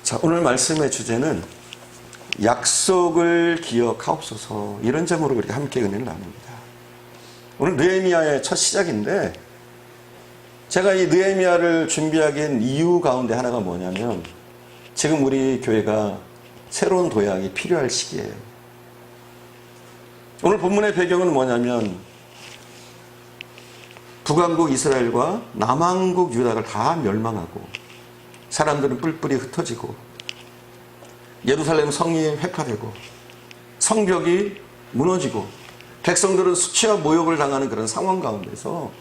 자, 오늘 말씀의 주제는 약속을 기억하옵소서, 이런 제목으로 우리가 함께 은혜를 나눕니다. 오늘 느헤미야의 첫 시작인데, 제가 이 느헤미야를 준비하게 된 이유 가운데 하나가 뭐냐면, 지금 우리 교회가 새로운 도약이 필요할 시기예요. 오늘 본문의 배경은 뭐냐면, 북왕국 이스라엘과 남왕국 유다가 다 멸망하고 사람들은 뿔뿔이 흩어지고 예루살렘 성이 회파되고 성벽이 무너지고 백성들은 수치와 모욕을 당하는 그런 상황 가운데서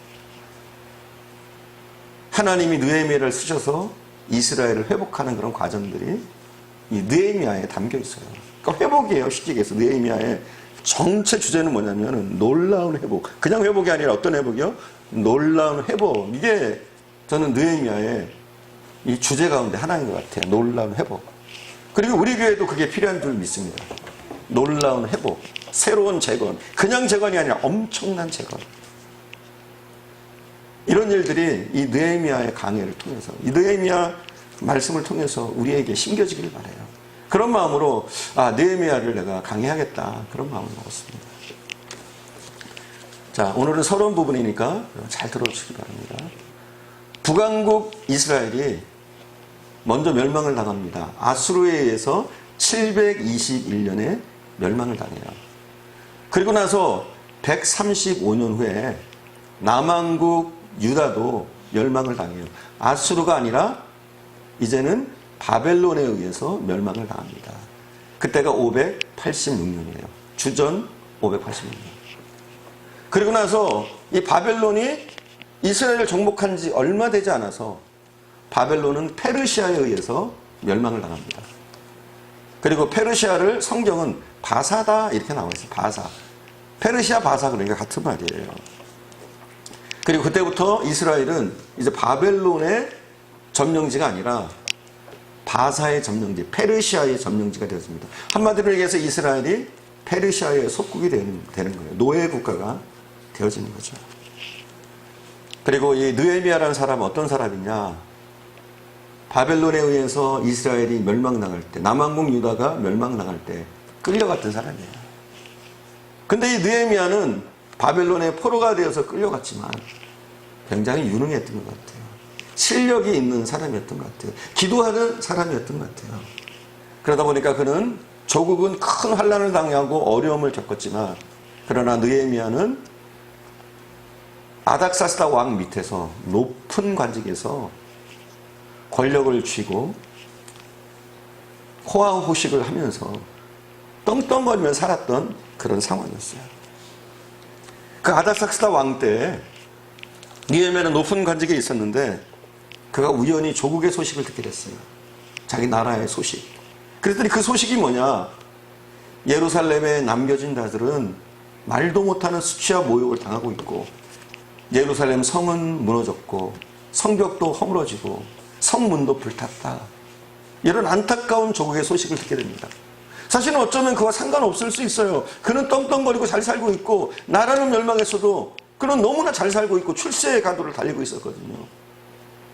하나님이 느헤미야를 쓰셔서 이스라엘을 회복하는 그런 과정들이 이 느헤미야에 담겨 있어요. 그러니까 회복이에요. 쉽게 얘기해서 느헤미야의 정체 주제는 뭐냐면 놀라운 회복. 그냥 회복이 아니라 어떤 회복이요? 놀라운 회복. 이게 저는 느헤미야의 이 주제 가운데 하나인 것 같아요. 놀라운 회복. 그리고 우리 교회도 그게 필요한 줄 믿습니다. 놀라운 회복, 새로운 재건. 그냥 재건이 아니라 엄청난 재건. 이런 일들이 이 느헤미야의 강해를 통해서, 이 느헤미야 말씀을 통해서 우리에게 심겨지길 바라요. 그런 마음으로 느헤미야를 내가 강해하겠다, 그런 마음을 먹었습니다. 자, 오늘은 서러운 부분이니까 잘 들어주시기 바랍니다. 북왕국 이스라엘이 먼저 멸망을 당합니다. 아수르에 의해서 721년에 멸망을 당해요. 그리고 나서 135년 후에 남왕국 유다도 멸망을 당해요. 아수르가 아니라 이제는 바벨론에 의해서 멸망을 당합니다. 그때가 586년이에요. 주전 586년. 그리고 나서 이 바벨론이 이스라엘을 정복한 지 얼마 되지 않아서 바벨론은 페르시아에 의해서 멸망을 당합니다. 그리고 페르시아를 성경은 바사다 이렇게 나와 있어요. 바사. 페르시아 바사, 그러니까 같은 말이에요. 그리고 그때부터 이스라엘은 이제 바벨론의 점령지가 아니라 바사의 점령지, 페르시아의 점령지가 되었습니다. 한마디로 얘기해서 이스라엘이 페르시아의 속국이 되는 거예요. 노예 국가가 되어지는 거죠. 그리고 이 느헤미야라는 사람은 어떤 사람이냐? 바벨론에 의해서 이스라엘이 멸망당할 때, 남왕국 유다가 멸망당할 때 끌려갔던 사람이에요. 근데 이 느헤미야는 바벨론의 포로가 되어서 끌려갔지만 굉장히 유능했던 것 같아요. 실력이 있는 사람이었던 것 같아요. 기도하는 사람이었던 것 같아요. 그러다 보니까 그는 조국은 큰 환난을 당하고 어려움을 겪었지만, 그러나 느헤미야는 아닥사스다 왕 밑에서 높은 관직에서 권력을 쥐고 호황호식을 하면서 떵떵거리며 살았던 그런 상황이었어요. 그 아닥사스다 왕 때 느헤미야는 높은 관직에 있었는데 그가 우연히 조국의 소식을 듣게 됐어요. 자기 나라의 소식. 그랬더니 그 소식이 뭐냐? 예루살렘에 남겨진 자들은 말도 못하는 수치와 모욕을 당하고 있고, 예루살렘 성은 무너졌고 성벽도 허물어지고 성문도 불탔다. 이런 안타까운 조국의 소식을 듣게 됩니다. 사실은 어쩌면 그와 상관없을 수 있어요. 그는 떵떵거리고 잘 살고 있고, 나라는 멸망했어도 그는 너무나 잘 살고 있고 출세의 가도를 달리고 있었거든요.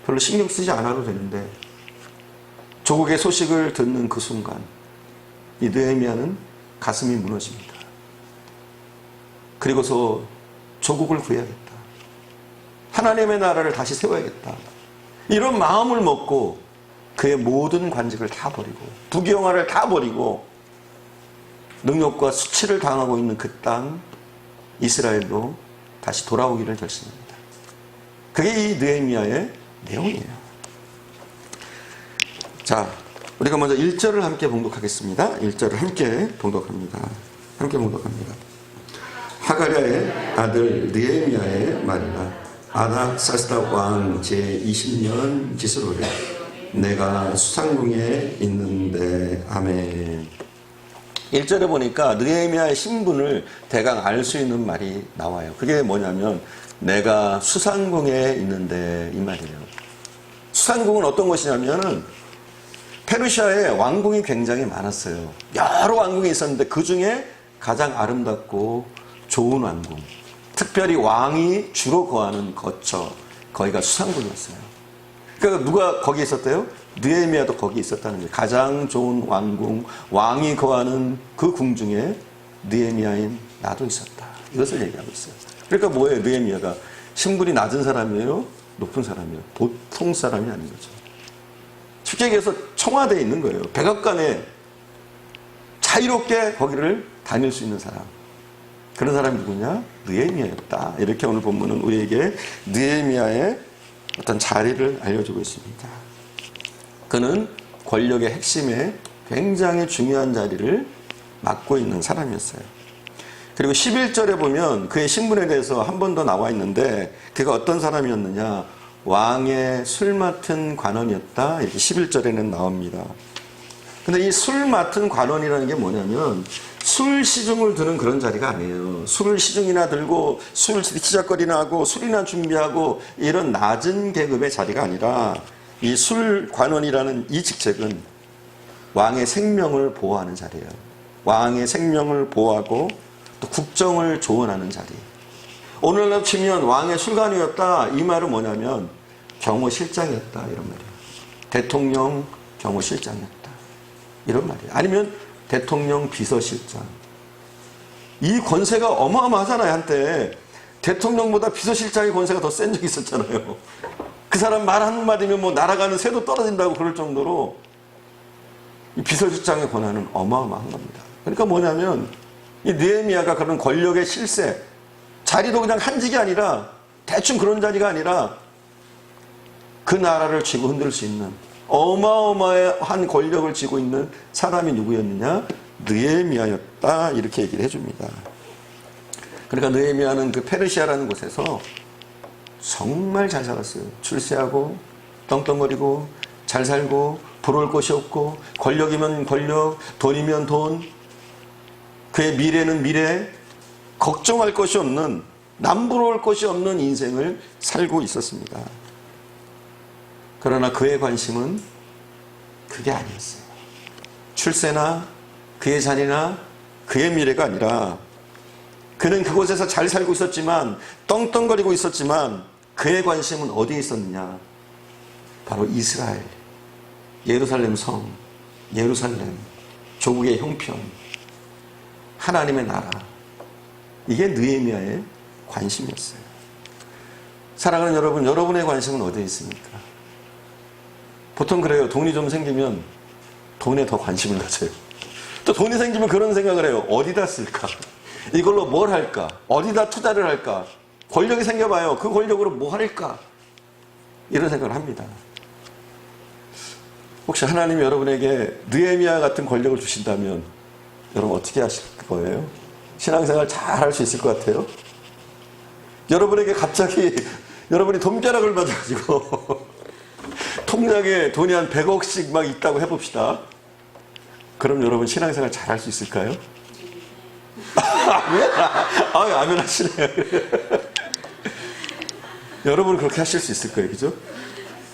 별로 신경 쓰지 않아도 되는데, 조국의 소식을 듣는 그 순간 이 느헤미야는 가슴이 무너집니다. 그리고서 조국을 구해야겠다, 하나님의 나라를 다시 세워야겠다, 이런 마음을 먹고 그의 모든 관직을 다 버리고 부귀영화를 다 버리고 능욕과 수치를 당하고 있는 그 땅 이스라엘로 다시 돌아오기를 결심합니다. 그게 이 느헤미야의 내용이에요. 자, 우리가 먼저 1절을 함께 봉독하겠습니다. 1절을 함께 봉독합니다. 하가랴의 아들 느헤미야의 말이라. 아닥사스다 왕 제20년 기스로되 내가 수상궁에 있는데. 아멘. 1절에 보니까 느헤미야의 신분을 대강 알 수 있는 말이 나와요. 그게 뭐냐면 내가 수상궁에 있는데, 이 말이에요. 수상궁은 어떤 것이냐면은 페르시아에 왕궁이 굉장히 많았어요. 여러 왕궁이 있었는데 그 중에 가장 아름답고 좋은 왕궁, 특별히 왕이 주로 거하는 거처, 거기가 수상궁이었어요. 그러니까 누가 거기 있었대요? 느헤미야도 거기 있었다는 거예요. 가장 좋은 왕궁, 왕이 거하는 그 궁 중에 느헤미야인 나도 있었다. 이것을 얘기하고 있어요. 그러니까 뭐예요? 느헤미야가 신분이 낮은 사람이에요? 높은 사람이에요? 보통 사람이 아닌 거죠. 쉽게 얘기해서 청와대에 있는 거예요. 백악관에 자유롭게 거기를 다닐 수 있는 사람. 그런 사람이 누구냐? 느헤미야였다. 이렇게 오늘 본문은 우리에게 느헤미야의 어떤 자리를 알려주고 있습니다. 그는 권력의 핵심에 굉장히 중요한 자리를 맡고 있는 사람이었어요. 그리고 11절에 보면 그의 신분에 대해서 한 번 더 나와 있는데 그가 어떤 사람이었느냐? 왕의 술 맡은 관원이었다. 이렇게 11절에는 나옵니다. 근데 이 술 맡은 관원이라는 게 뭐냐면 술 시중을 드는 그런 자리가 아니에요. 술을 시중이나 들고 술 시작거리나 하고 술이나 준비하고 이런 낮은 계급의 자리가 아니라 이 술 관원이라는 이 직책은 왕의 생명을 보호하는 자리예요. 왕의 생명을 보호하고 또 국정을 조언하는 자리. 오늘날로 치면 왕의 술관이었다. 이 말은 뭐냐면 경호실장이었다. 이런 말이에요. 대통령 경호실장이었다. 이런 말이에요. 아니면 대통령 비서실장. 이 권세가 어마어마하잖아요. 한때 대통령보다 비서실장의 권세가 더 센 적이 있었잖아요. 그 사람 말 한마디면 뭐 날아가는 새도 떨어진다고 그럴 정도로 이 비서실장의 권한은 어마어마한 겁니다. 그러니까 뭐냐면 이 느헤미야가 그런 권력의 실세, 자리도 그냥 한직이 아니라 대충 그런 자리가 아니라 그 나라를 쥐고 흔들 수 있는 어마어마한 권력을 쥐고 있는 사람이 누구였느냐? 느헤미야였다. 이렇게 얘기를 해줍니다. 그러니까 느헤미야는 그 페르시아라는 곳에서 정말 잘 살았어요. 출세하고 떵떵거리고 잘 살고 부러울 것이 없고 권력이면 권력, 돈이면 돈, 그의 미래는 미래, 걱정할 것이 없는, 남부러울 것이 없는 인생을 살고 있었습니다. 그러나 그의 관심은 그게 아니었어요. 출세나 그의 자리나 그의 미래가 아니라 그는 그곳에서 잘 살고 있었지만 떵떵거리고 있었지만 그의 관심은 어디에 있었느냐? 바로 이스라엘, 예루살렘 성, 예루살렘, 조국의 형편, 하나님의 나라. 이게 느헤미야의 관심이었어요. 사랑하는 여러분, 여러분의 관심은 어디에 있습니까? 보통 그래요. 돈이 좀 생기면 돈에 더 관심을 가져요. 또 돈이 생기면 그런 생각을 해요. 어디다 쓸까? 이걸로 뭘 할까? 어디다 투자를 할까? 권력이 생겨봐요. 그 권력으로 뭐 할까? 이런 생각을 합니다. 혹시 하나님이 여러분에게 느헤미야 같은 권력을 주신다면 여러분 어떻게 하실 거예요? 신앙생활 잘 할 수 있을 것 같아요? 여러분에게 갑자기 여러분이 돈벼락을 맞아가지고 통장에 돈이 한 100억씩 막 있다고 해봅시다. 그럼 여러분 신앙생활 잘 할 수 있을까요? 아멘 하시네요. 여러분 그렇게 하실 수 있을 거예요. 그죠?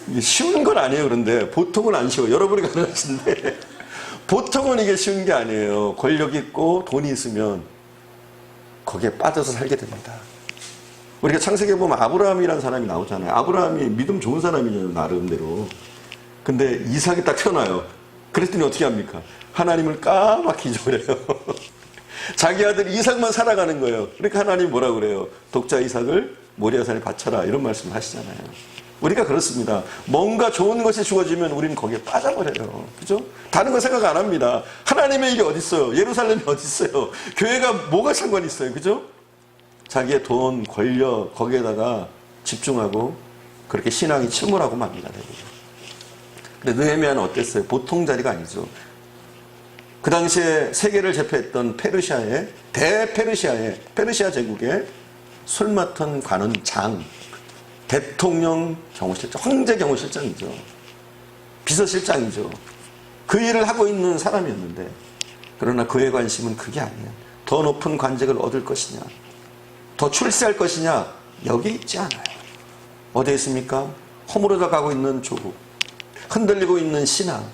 이게 쉬운 건 아니에요. 그런데 보통은 안 쉬워요. 여러분이 가능하신데 보통은 이게 쉬운 게 아니에요. 권력 있고 돈이 있으면 거기에 빠져서 살게 됩니다. 우리가 창세기에 보면 아브라함이라는 사람이 나오잖아요. 아브라함이 믿음 좋은 사람이잖아요. 나름대로. 근데 이삭이 딱 태어나요. 그랬더니 어떻게 합니까? 하나님을 까맣게 잊어버려요. 자기 아들 이삭만 살아가는 거예요. 그러니까 하나님 뭐라고 그래요? 독자 이삭을 모리아산에 바쳐라. 이런 말씀을 하시잖아요. 우리가 그렇습니다. 뭔가 좋은 것이 주어지면 우리는 거기에 빠져버려요. 그죠? 다른 거 생각 안 합니다. 하나님의 일이 어디 있어요? 예루살렘이 어디 있어요? 교회가 뭐가 상관이 있어요? 그죠? 자기의 돈, 권력 거기에다가 집중하고 그렇게 신앙이 침몰하고 맙니다. 근데 느헤미야는 어땠어요? 보통 자리가 아니죠. 그 당시에 세계를 제패했던 페르시아의 페르시아 제국의 술 맡은 관원장, 대통령 경호실장, 황제 경호실장이죠. 비서실장이죠. 그 일을 하고 있는 사람이었는데 그러나 그의 관심은 그게 아니에요. 더 높은 관직을 얻을 것이냐, 더 출세할 것이냐, 여기 있지 않아요. 어디에 있습니까? 허물어져 가고 있는 조국, 흔들리고 있는 신앙,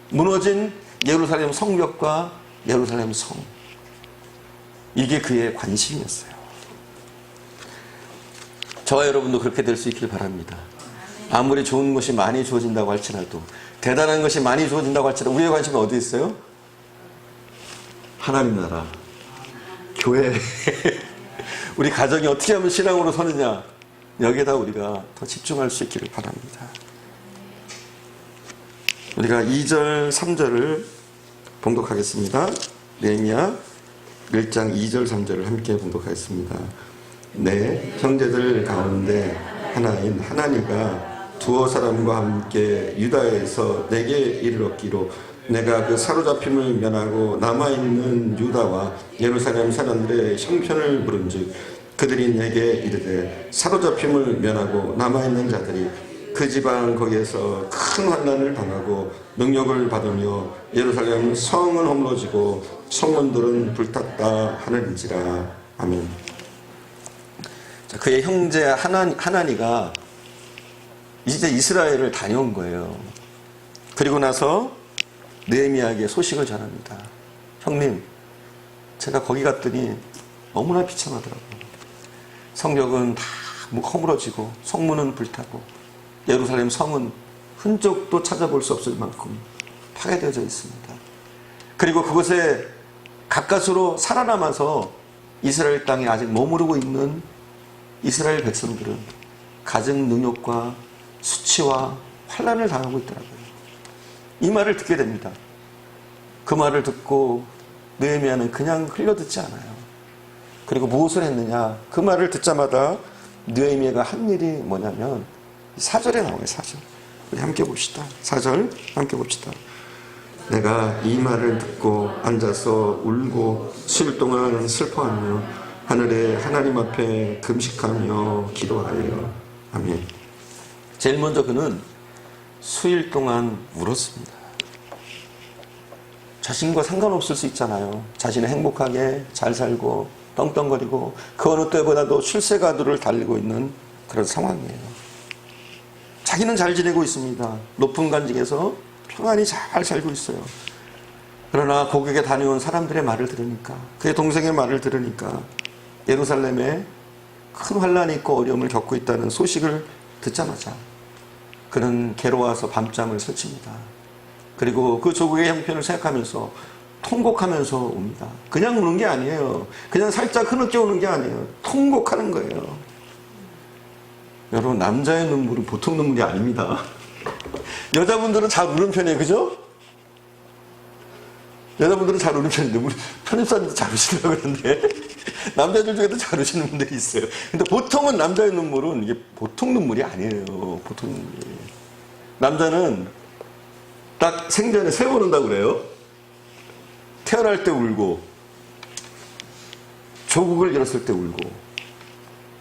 무너진 예루살렘 성벽과 예루살렘 성, 이게 그의 관심이었어요. 저와 여러분도 그렇게 될 수 있길 바랍니다. 아무리 좋은 것이 많이 주어진다고 할지라도 대단한 것이 많이 주어진다고 할지라도 우리의 관심은 어디 있어요? 하나님 나라, 교회. 우리 가정이 어떻게 하면 신앙으로 서느냐, 여기에다 우리가 더 집중할 수 있기를 바랍니다. 우리가 2절 3절을 봉독하겠습니다. 느헤미야 1장 2절 3절을 함께 봉독하겠습니다. 내 형제들 가운데 하나인 하나니가 두어 사람과 함께 유다에서 내게 이르렀기로 내가 그 사로잡힘을 면하고 남아있는 유다와 예루살렘 사람들의 형편을 물은즉 그들이 내게 이르되 사로잡힘을 면하고 남아있는 자들이 그 지방 거기에서 큰 환난을 당하고 능력을 받으며 예루살렘 성은 허물어지고 성문들은 불탔다 하는지라. 아멘. 자, 그의 형제 하나니가 이제 이스라엘을 다녀온 거예요. 그리고 나서 느헤미야에게 소식을 전합니다. 형님, 제가 거기 갔더니 너무나 비참하더라고요. 성벽은 다 허물어지고 성문은 불타고 예루살렘 성은 흔적도 찾아볼 수 없을 만큼 파괴되어져 있습니다. 그리고 그곳에 가까스로 살아남아서 이스라엘 땅에 아직 머무르고 있는 이스라엘 백성들은 가정 능욕과 수치와 환난을 당하고 있더라고요. 이 말을 듣게 됩니다. 그 말을 듣고 느헤미야는 그냥 흘려듣지 않아요. 그리고 무엇을 했느냐? 그 말을 듣자마자 느헤미야가 한 일이 뭐냐면 4절에 나와요. 4절. 우리 함께 봅시다. 4절 함께 봅시다. 내가 이 말을 듣고 앉아서 울고 수일 동안 슬퍼하며 하늘의 하나님 앞에 금식하며 기도하여. 아멘. 제일 먼저 그는 수일 동안 울었습니다. 자신과 상관없을 수 있잖아요. 자신은 행복하게 잘 살고 떵떵거리고 그 어느 때보다도 출세가도를 달리고 있는 그런 상황이에요. 자기는 잘 지내고 있습니다. 높은 관직에서 평안히 잘 살고 있어요. 그러나 고국에 다녀온 사람들의 말을 들으니까, 그의 동생의 말을 들으니까 예루살렘에 큰 환난이 있고 어려움을 겪고 있다는 소식을 듣자마자 그는 괴로워서 밤잠을 설칩니다. 그리고 그 조국의 형편을 생각하면서 통곡하면서 옵니다. 그냥 우는 게 아니에요. 그냥 살짝 흐느껴 우는 게 아니에요. 통곡하는 거예요. 여러분, 남자의 눈물은 보통 눈물이 아닙니다. 여자분들은 잘 우는 편이에요. 그죠? 여자분들은 잘 우는 편인데 우리 편집사님도 잘 우시려고 그러는데 남자들 중에도 잘 우시는 분들이 있어요. 근데 보통은 남자의 눈물은 이게 보통 눈물이 아니에요. 보통 눈물이. 남자는 딱 생전에 3번 운다고 그래요. 태어날 때 울고, 조국을 잃었을 때 울고,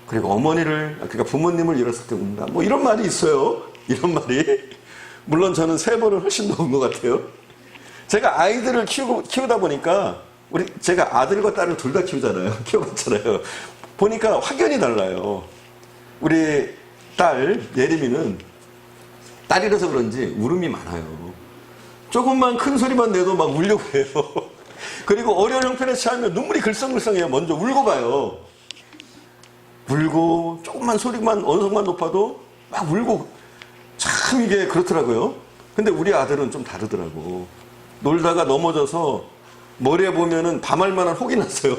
그리고 어머니를, 그러니까 부모님을 잃었을 때 운다. 뭐 이런 말이 있어요. 이런 말이. 물론 저는 3번은 훨씬 더 운 것 같아요. 제가 아이들을 키우다 보니까, 제가 아들과 딸을 둘 다 키우잖아요. 키워봤잖아요. 보니까 확연히 달라요. 우리 딸, 예림이는 딸이라서 그런지 울음이 많아요. 조금만 큰 소리만 내도 막 울려고 해요. 그리고 어려운 형편에 처하면 눈물이 글썽글썽해요. 먼저 울고 가요. 울고 조금만 소리만 언성만 높아도 막 울고, 참 이게 그렇더라고요. 근데 우리 아들은 좀 다르더라고. 놀다가 넘어져서 머리에 보면은 밤할 만한 혹이 났어요.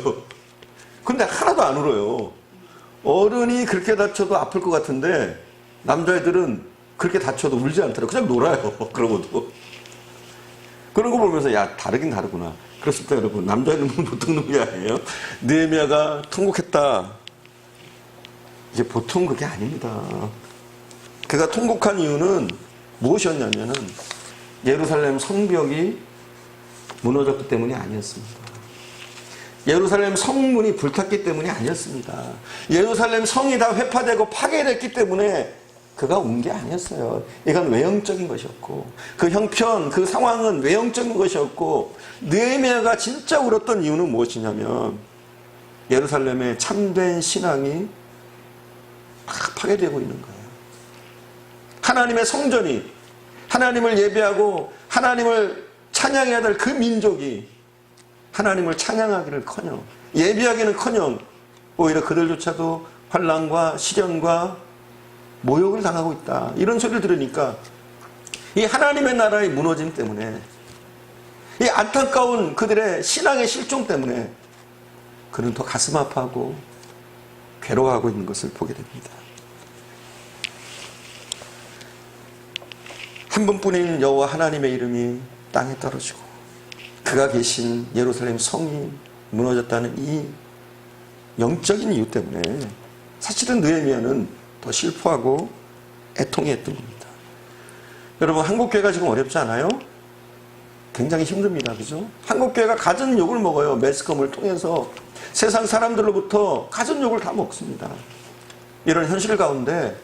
근데 하나도 안 울어요. 어른이 그렇게 다쳐도 아플 것 같은데 남자애들은 그렇게 다쳐도 울지 않더라고요. 그냥 놀아요. 그러고도. 그런 거 보면서 야, 다르긴 다르구나. 그렇습니다, 여러분. 남자애들은 보통 눈물이 아니에요. 느헤미야가 통곡했다. 이게 보통 그게 아닙니다. 그가 통곡한 이유는 무엇이었냐면은 예루살렘 성벽이 무너졌기 때문이 아니었습니다. 예루살렘 성문이 불탔기 때문이 아니었습니다. 예루살렘 성이 다 회파되고 파괴됐기 때문에 그가 운 게 아니었어요. 이건 외형적인 것이었고, 그 형편, 그 상황은 외형적인 것이었고, 느헤미야가 진짜 울었던 이유는 무엇이냐면 예루살렘의 참된 신앙이 다 파괴되고 있는 거예요. 하나님의 성전이, 하나님을 예배하고 하나님을 찬양해야 될 그 민족이 하나님을 찬양하기를커녕, 예배하기는커녕 오히려 그들조차도 환난과 시련과 모욕을 당하고 있다. 이런 소리를 들으니까 이 하나님의 나라의 무너짐 때문에, 이 안타까운 그들의 신앙의 실종 때문에 그는 더 가슴 아파하고 괴로워하고 있는 것을 보게 됩니다. 한 분뿐인 여호와 하나님의 이름이 땅에 떨어지고 그가 계신 예루살렘 성이 무너졌다는 이 영적인 이유 때문에 사실은 느헤미야는 더 슬퍼하고 애통해했던 겁니다. 여러분, 한국교회가 지금 어렵지 않아요? 굉장히 힘듭니다. 그죠? 한국교회가 갖은 욕을 먹어요. 매스컴을 통해서 세상 사람들로부터 갖은 욕을 다 먹습니다. 이런 현실 가운데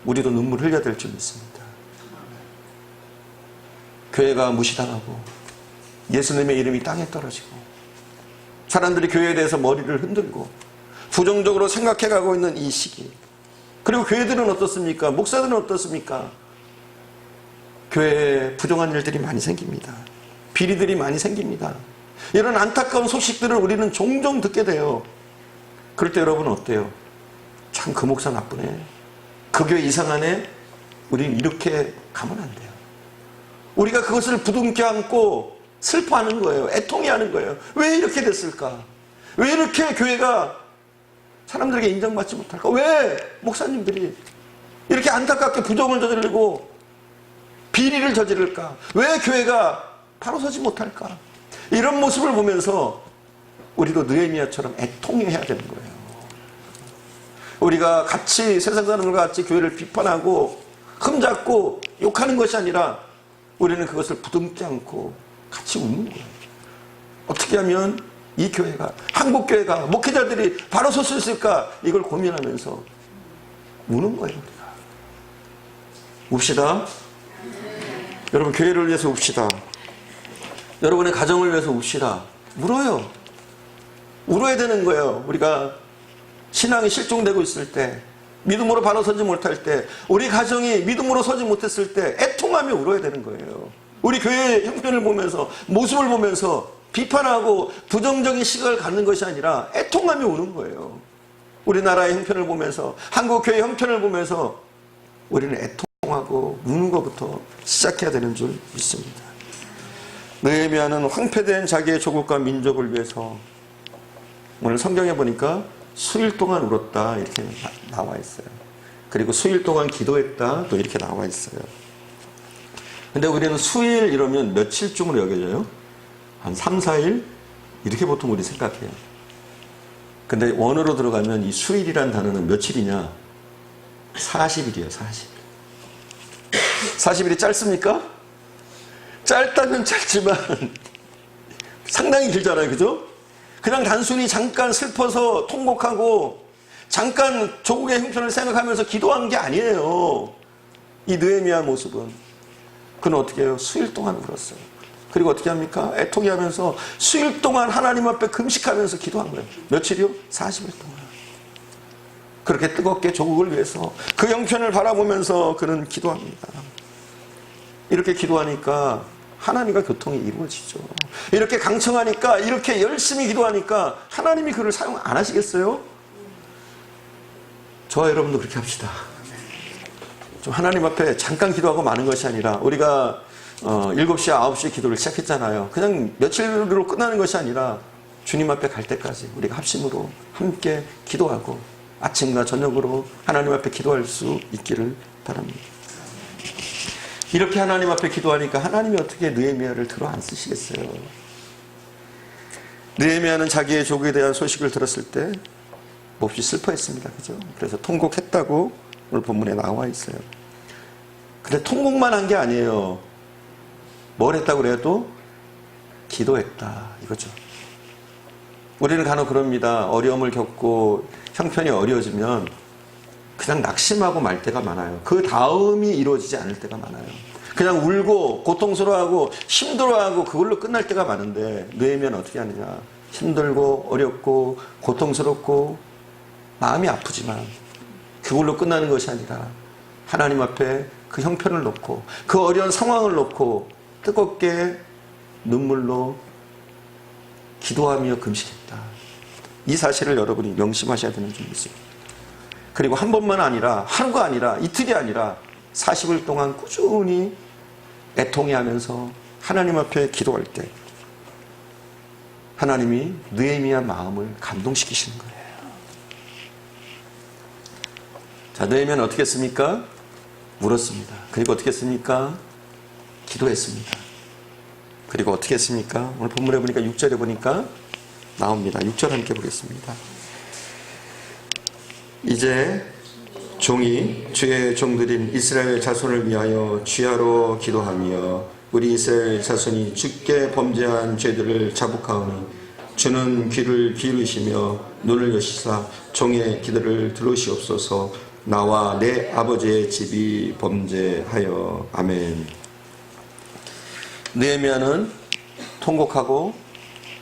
우리도 눈물 흘려야 될 줄 믿습니다. 교회가 무시당하고 예수님의 이름이 땅에 떨어지고 사람들이 교회에 대해서 머리를 흔들고 부정적으로 생각해가고 있는 이 시기, 그리고 교회들은 어떻습니까? 목사들은 어떻습니까? 교회에 부정한 일들이 많이 생깁니다. 비리들이 많이 생깁니다. 이런 안타까운 소식들을 우리는 종종 듣게 돼요. 그럴 때 여러분은 어때요? 참 그 목사 나쁘네, 그 교회 이상하네. 우리는 이렇게 가면 안 돼요. 우리가 그것을 부둥켜 안고 슬퍼하는 거예요. 애통해하는 거예요. 왜 이렇게 됐을까? 왜 이렇게 교회가 사람들에게 인정받지 못할까? 왜 목사님들이 이렇게 안타깝게 부정을 저지르고 비리를 저지를까? 왜 교회가 바로 서지 못할까? 이런 모습을 보면서 우리도 느헤미야처럼 애통해야 되는 거예요. 우리가 같이 세상 사람들과 같이 교회를 비판하고 흠잡고 욕하는 것이 아니라 우리는 그것을 부둥켜 안고 같이 우는 거예요. 어떻게 하면 이 교회가, 한국교회가, 목회자들이 바로 설 수 있을까? 이걸 고민하면서 우는 거예요. 우리가 웁시다. 여러분, 교회를 위해서 웁시다. 여러분의 가정을 위해서 웁시다. 울어요. 울어야 되는 거예요. 우리가 신앙이 실종되고 있을 때, 믿음으로 바로 서지 못할 때, 우리 가정이 믿음으로 서지 못했을 때 애통하며 울어야 되는 거예요. 우리 교회의 형편을 보면서, 모습을 보면서 비판하고 부정적인 시각을 갖는 것이 아니라 애통하며 우는 거예요. 우리나라의 형편을 보면서, 한국교회의 형편을 보면서 우리는 애통하고 우는 것부터 시작해야 되는 줄 믿습니다. 느헤미야는 황폐된 자기의 조국과 민족을 위해서 오늘 성경에 보니까 수일 동안 울었다 이렇게 나와 있어요. 그리고 수일 동안 기도했다 또 이렇게 나와 있어요. 근데 우리는 수일 이러면 며칠쯤으로 여겨져요? 한 3, 4일? 이렇게 보통 우리 생각해요. 근데 원어로 들어가면 이 수일이란 단어는 며칠이냐? 40일이에요. 40일. 40일이 짧습니까? 짧다면 짧지만 상당히 길잖아요. 그죠? 그냥 단순히 잠깐 슬퍼서 통곡하고 잠깐 조국의 형편을 생각하면서 기도한 게 아니에요. 이 느헤미야 모습은. 그는 어떻게 해요? 수일 동안 울었어요. 그리고 어떻게 합니까? 애통해 하면서 수일 동안 하나님 앞에 금식하면서 기도한 거예요. 며칠이요? 40일 동안. 그렇게 뜨겁게 조국을 위해서 그 형편을 바라보면서 그는 기도합니다. 이렇게 기도하니까 하나님과 교통이 이루어지죠. 이렇게 강청하니까, 이렇게 열심히 기도하니까 하나님이 그를 사용 안 하시겠어요? 저와 여러분도 그렇게 합시다. 좀 하나님 앞에 잠깐 기도하고 마는 것이 아니라, 우리가 7시, 9시에 기도를 시작했잖아요. 그냥 며칠로 끝나는 것이 아니라 주님 앞에 갈 때까지 우리가 합심으로 함께 기도하고 아침과 저녁으로 하나님 앞에 기도할 수 있기를 바랍니다. 이렇게 하나님 앞에 기도하니까 하나님이 어떻게 느헤미야를 들어 안 쓰시겠어요? 느헤미야는 자기의 조국에 대한 소식을 들었을 때 몹시 슬퍼했습니다. 그죠? 그래서 통곡했다고 오늘 본문에 나와 있어요. 근데 통곡만 한 게 아니에요. 뭘 했다고 그래도 기도했다 이거죠. 우리는 간혹 그럽니다. 어려움을 겪고 형편이 어려워지면 그냥 낙심하고 말 때가 많아요. 그 다음이 이루어지지 않을 때가 많아요. 그냥 울고 고통스러워하고 힘들어하고 그걸로 끝날 때가 많은데, 느헤미야는 어떻게 하느냐? 힘들고 어렵고 고통스럽고 마음이 아프지만 그걸로 끝나는 것이 아니라 하나님 앞에 그 형편을 놓고 그 어려운 상황을 놓고 뜨겁게 눈물로 기도하며 금식했다. 이 사실을 여러분이 명심하셔야 되는 줄 믿습니다. 그리고 한 번만 아니라, 하루가 아니라, 이틀이 아니라 40일 동안 꾸준히 애통해하면서 하나님 앞에 기도할 때 하나님이 느헤미야 마음을 감동시키시는 거예요. 자, 느헤미야는 어떻게 했습니까? 물었습니다. 그리고 어떻게 했습니까? 기도했습니다. 그리고 어떻게 했습니까? 오늘 본문에 보니까 6절에 보니까 나옵니다. 6절 함께 보겠습니다. 이제 종이 주의 종들인 이스라엘 자손을 위하여 주야로 기도하며 우리 이스라엘 자손이 주께 범죄한 죄들을 자복하오니 주는 귀를 기울이시며 눈을 여시사 종의 기도를 들으시옵소서. 나와 내 아버지의 집이 범죄하여. 아멘. 느헤미야는 통곡하고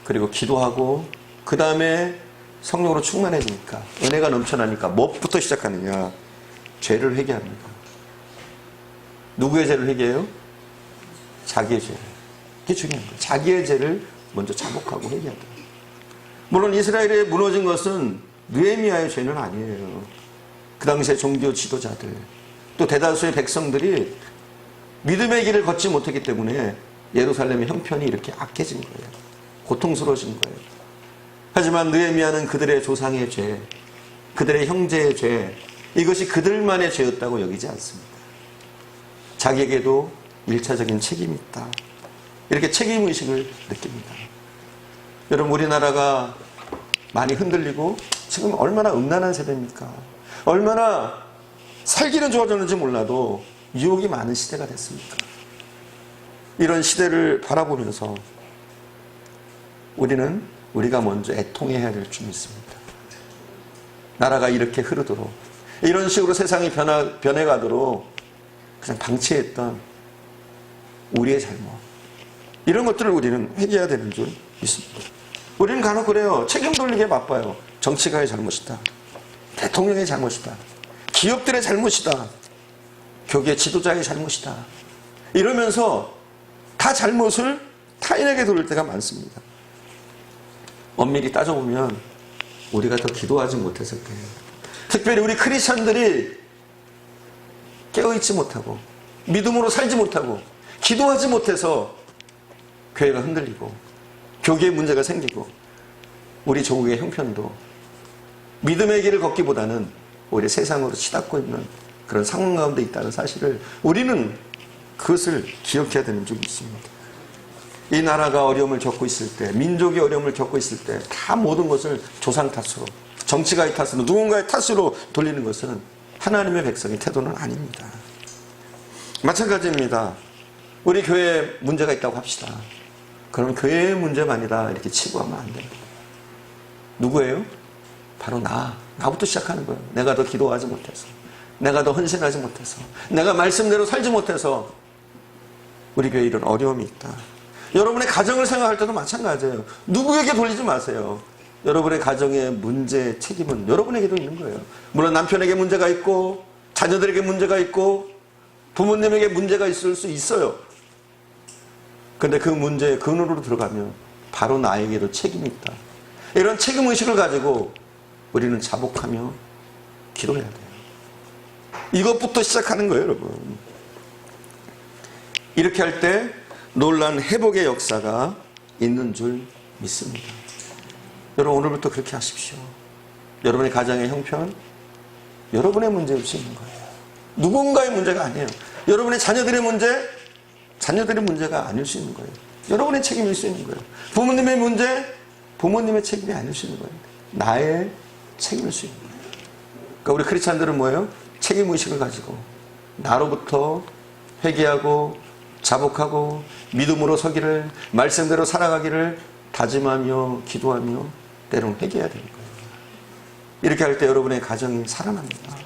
그리고 기도하고 그 다음에 성령으로 충만해지니까 은혜가 넘쳐나니까 무엇부터 시작하느냐? 죄를 회개합니다. 누구의 죄를 회개해요? 자기의 죄를. 이게 중요한 거예요. 자기의 죄를 먼저 자복하고 회개하다. 물론 이스라엘에 무너진 것은 느헤미야의 죄는 아니에요. 그 당시에 종교 지도자들 또 대다수의 백성들이 믿음의 길을 걷지 못했기 때문에 예루살렘의 형편이 이렇게 악해진 거예요. 고통스러워진 거예요. 하지만 느헤미야는 그들의 조상의 죄, 그들의 형제의 죄, 이것이 그들만의 죄였다고 여기지 않습니다. 자기에게도 1차적인 책임이 있다. 이렇게 책임의식을 느낍니다. 여러분, 우리나라가 많이 흔들리고 지금 얼마나 음란한 세대입니까? 얼마나 살기는 좋아졌는지 몰라도 유혹이 많은 시대가 됐습니까? 이런 시대를 바라보면서 우리가 먼저 애통해야 될 줄 믿습니다. 나라가 이렇게 흐르도록, 이런 식으로 세상이 변해가도록 그냥 방치했던 우리의 잘못, 이런 것들을 우리는 회개해야 되는 줄 믿습니다. 우리는 간혹 그래요. 책임 돌리기에 바빠요. 정치가의 잘못이다, 대통령의 잘못이다, 기업들의 잘못이다, 교계 지도자의 잘못이다, 이러면서 다 잘못을 타인에게 돌릴 때가 많습니다. 엄밀히 따져보면 우리가 더 기도하지 못해서 그래요. 특별히 우리 크리스천들이 깨어있지 못하고 믿음으로 살지 못하고 기도하지 못해서 교회가 흔들리고 교계에 문제가 생기고 우리 조국의 형편도 믿음의 길을 걷기보다는 오히려 세상으로 치닫고 있는 그런 상황 가운데 있다는 사실을 우리는 그것을 기억해야 되는 줄 믿습니다. 이 나라가 어려움을 겪고 있을 때, 민족이 어려움을 겪고 있을 때 다 모든 것을 조상 탓으로, 정치가의 탓으로, 누군가의 탓으로 돌리는 것은 하나님의 백성의 태도는 아닙니다. 마찬가지입니다. 우리 교회에 문제가 있다고 합시다. 그럼 교회의 문제만이다 이렇게 치부하면 안 됩니다. 누구예요? 바로 나부터 시작하는 거예요. 내가 더 기도하지 못해서, 내가 더 헌신하지 못해서, 내가 말씀대로 살지 못해서 우리 교회에 이런 어려움이 있다. 여러분의 가정을 생각할 때도 마찬가지예요. 누구에게 돌리지 마세요. 여러분의 가정의 문제, 책임은 여러분에게도 있는 거예요. 물론 남편에게 문제가 있고 자녀들에게 문제가 있고 부모님에게 문제가 있을 수 있어요. 그런데 그 문제의 근원으로 들어가면 바로 나에게도 책임이 있다. 이런 책임의식을 가지고 우리는 자복하며 기도해야 돼요. 이것부터 시작하는 거예요, 여러분. 이렇게 할 때 놀라운 회복의 역사가 있는 줄 믿습니다. 여러분, 오늘부터 그렇게 하십시오. 여러분의 가정의 형편, 여러분의 문제일 수 있는 거예요. 누군가의 문제가 아니에요. 여러분의 자녀들의 문제, 자녀들의 문제가 아닐 수 있는 거예요. 여러분의 책임일 수 있는 거예요. 부모님의 문제, 부모님의 책임이 아닐 수 있는 거예요. 나의 책임일 수 있는 거예요. 그러니까 우리 크리스찬들은 뭐예요? 책임의식을 가지고 나로부터 회개하고 자복하고 믿음으로 서기를, 말씀대로 살아가기를 다짐하며 기도하며 때로는 회개해야 되는 거예요. 이렇게 할 때 여러분의 가정이 살아납니다.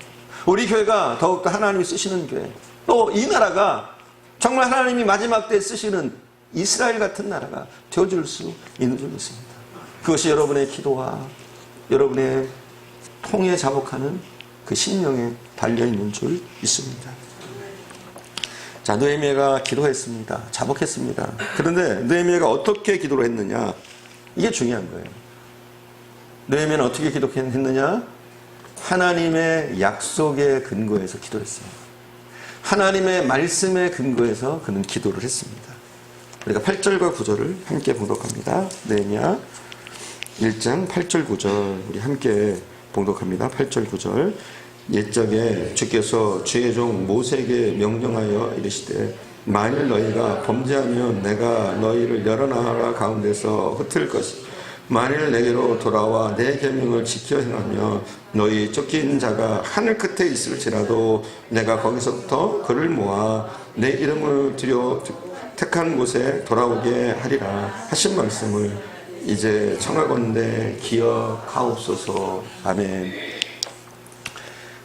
우리 교회가 더욱더 하나님이 쓰시는 교회, 또 이 나라가 정말 하나님이 마지막 때에 쓰시는 이스라엘 같은 나라가 되어줄 수 있는 줄 믿습니다. 그것이 여러분의 기도와 여러분의 통에 자복하는 그 심령에 달려있는 줄 믿습니다. 자, 느헤미야가 기도했습니다. 자복했습니다. 그런데 느헤미야가 어떻게 기도를 했느냐, 이게 중요한 거예요. 느헤미야는 어떻게 기도했느냐? 하나님의 약속에 근거해서 기도했어요. 하나님의 말씀에 근거해서 그는 기도를 했습니다. 우리가 8절과 9절을 함께 봉독합니다. 느헤미야 1장 8절 9절 우리 함께 봉독합니다. 8절 9절. 옛적에 주께서 주의 종 모세에게 명령하여 이르시되 만일 너희가 범죄하면 내가 너희를 여러 나라 가운데서 흩을 것이 만일 내게로 돌아와 내 계명을 지켜 행하며 너희 쫓긴 자가 하늘 끝에 있을지라도 내가 거기서부터 그를 모아 내 이름을 들여 택한 곳에 돌아오게 하리라 하신 말씀을 이제 청하건대 기억하옵소서. 아멘.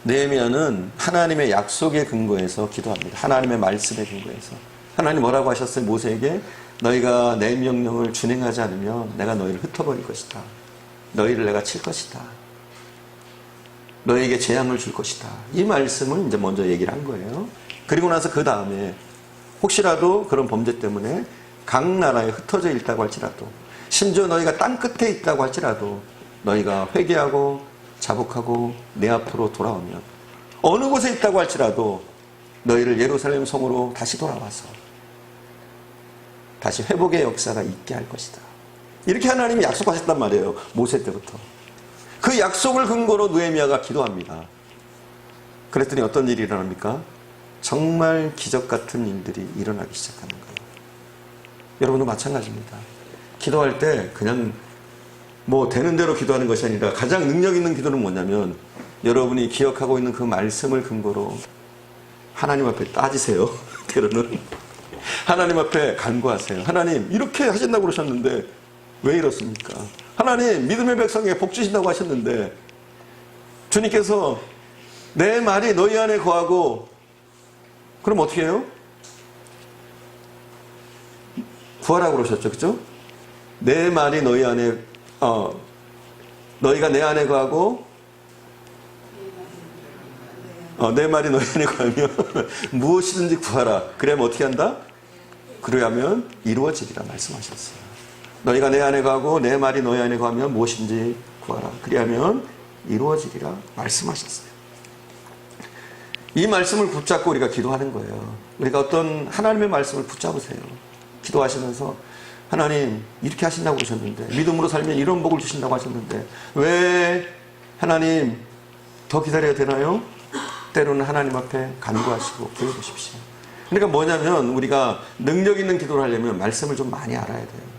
느헤미야는 하나님의 약속에 근거해서 기도합니다. 하나님의 말씀에 근거해서. 하나님 뭐라고 하셨어요? 모세에게 너희가 내 명령을 준행하지 않으면 내가 너희를 흩어버릴 것이다. 너희를 내가 칠 것이다. 너희에게 재앙을 줄 것이다. 이 말씀을 이제 먼저 얘기를 한 거예요. 그리고 나서 그 다음에 혹시라도 그런 범죄 때문에 각 나라에 흩어져 있다고 할지라도 심지어 너희가 땅 끝에 있다고 할지라도 너희가 회개하고 자복하고 내 앞으로 돌아오면 어느 곳에 있다고 할지라도 너희를 예루살렘 성으로 다시 돌아와서 다시 회복의 역사가 있게 할 것이다. 이렇게 하나님이 약속하셨단 말이에요. 모세 때부터. 그 약속을 근거로 느헤미야가 기도합니다. 그랬더니 어떤 일이 일어납니까? 정말 기적 같은 일들이 일어나기 시작하는 거예요. 여러분도 마찬가지입니다. 기도할 때 그냥 뭐 되는 대로 기도하는 것이 아니라 가장 능력 있는 기도는 뭐냐면 여러분이 기억하고 있는 그 말씀을 근거로 하나님 앞에 따지세요. 때로는 하나님 앞에 간구하세요. 하나님 이렇게 하신다고 그러셨는데 왜 이렇습니까? 하나님 믿음의 백성에게 복 주신다고 하셨는데 주님께서 내 말이 너희 안에 거하고 그럼 어떻게 해요? 구하라고 그러셨죠. 그죠? 내 말이 너희 안에 너희가 내 안에 거하고 내 말이 너희 안에 거하면 무엇이든지 구하라. 그러면 어떻게 한다? 그러면 이루어지리라 말씀하셨어요. 너희가 내 안에 거하고 내 말이 너희 안에 거하면 무엇인지 구하라. 그리하면 이루어지리라 말씀하셨어요. 이 말씀을 붙잡고 우리가 기도하는 거예요. 우리가 어떤 하나님의 말씀을 붙잡으세요. 기도하시면서 하나님 이렇게 하신다고 그러셨는데 믿음으로 살면 이런 복을 주신다고 하셨는데 왜 하나님 더 기다려야 되나요? 때로는 하나님 앞에 간구하시고 기도해보십시오. 그러니까 뭐냐면 우리가 능력 있는 기도를 하려면 말씀을 좀 많이 알아야 돼요.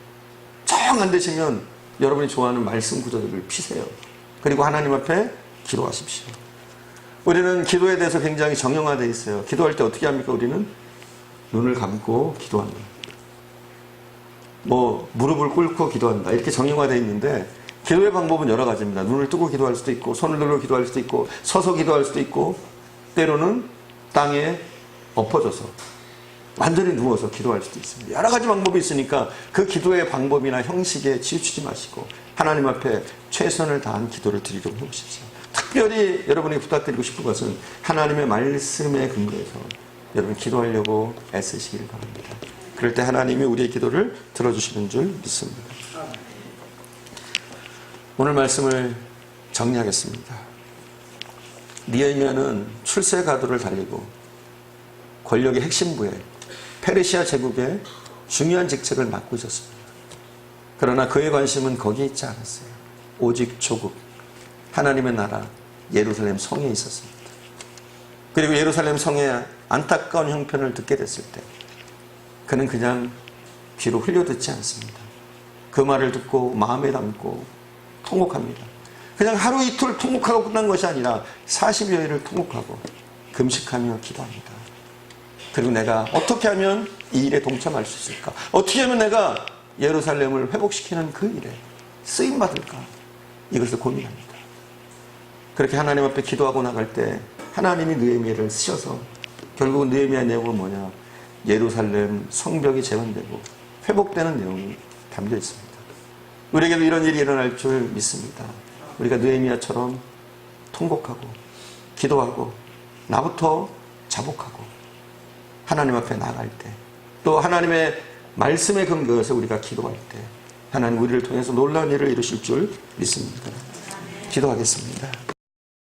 정 안 되시면 여러분이 좋아하는 말씀 구절들을 피세요. 그리고 하나님 앞에 기도하십시오. 우리는 기도에 대해서 굉장히 정형화되어 있어요. 기도할 때 어떻게 합니까? 우리는 눈을 감고 기도한다. 뭐 무릎을 꿇고 기도한다. 이렇게 정형화되어 있는데 기도의 방법은 여러 가지입니다. 눈을 뜨고 기도할 수도 있고 손을 들고 기도할 수도 있고 서서 기도할 수도 있고 때로는 땅에 엎어져서 완전히 누워서 기도할 수도 있습니다. 여러 가지 방법이 있으니까 그 기도의 방법이나 형식에 치우치지 마시고 하나님 앞에 최선을 다한 기도를 드리려고 해보십시오. 특별히 여러분이 부탁드리고 싶은 것은 하나님의 말씀에 근거해서 여러분 기도하려고 애쓰시길 바랍니다. 그럴 때 하나님이 우리의 기도를 들어주시는 줄 믿습니다. 오늘 말씀을 정리하겠습니다. 느헤미야는 출세 가도를 달리고 권력의 핵심부에 페르시아 제국의 중요한 직책을 맡고 있었습니다. 그러나 그의 관심은 거기에 있지 않았어요. 오직 조국, 하나님의 나라, 예루살렘 성에 있었습니다. 그리고 예루살렘 성의 안타까운 형편을 듣게 됐을 때 그는 그냥 귀로 흘려듣지 않습니다. 그 말을 듣고 마음에 담고 통곡합니다. 그냥 하루 이틀 통곡하고 끝난 것이 아니라 40여일을 통곡하고 금식하며 기도합니다. 그리고 내가 어떻게 하면 이 일에 동참할 수 있을까? 어떻게 하면 내가 예루살렘을 회복시키는 그 일에 쓰임받을까? 이것을 고민합니다. 그렇게 하나님 앞에 기도하고 나갈 때 하나님이 느헤미야를 쓰셔서 결국은 느헤미야 내용은 뭐냐? 예루살렘 성벽이 재건되고 회복되는 내용이 담겨 있습니다. 우리에게도 이런 일이 일어날 줄 믿습니다. 우리가 느헤미야처럼 통곡하고 기도하고 나부터 자복하고 하나님 앞에 나갈 때 또 하나님의 말씀에 근거해서 우리가 기도할 때 하나님 우리를 통해서 놀라운 일을 이루실 줄 믿습니다. 기도하겠습니다.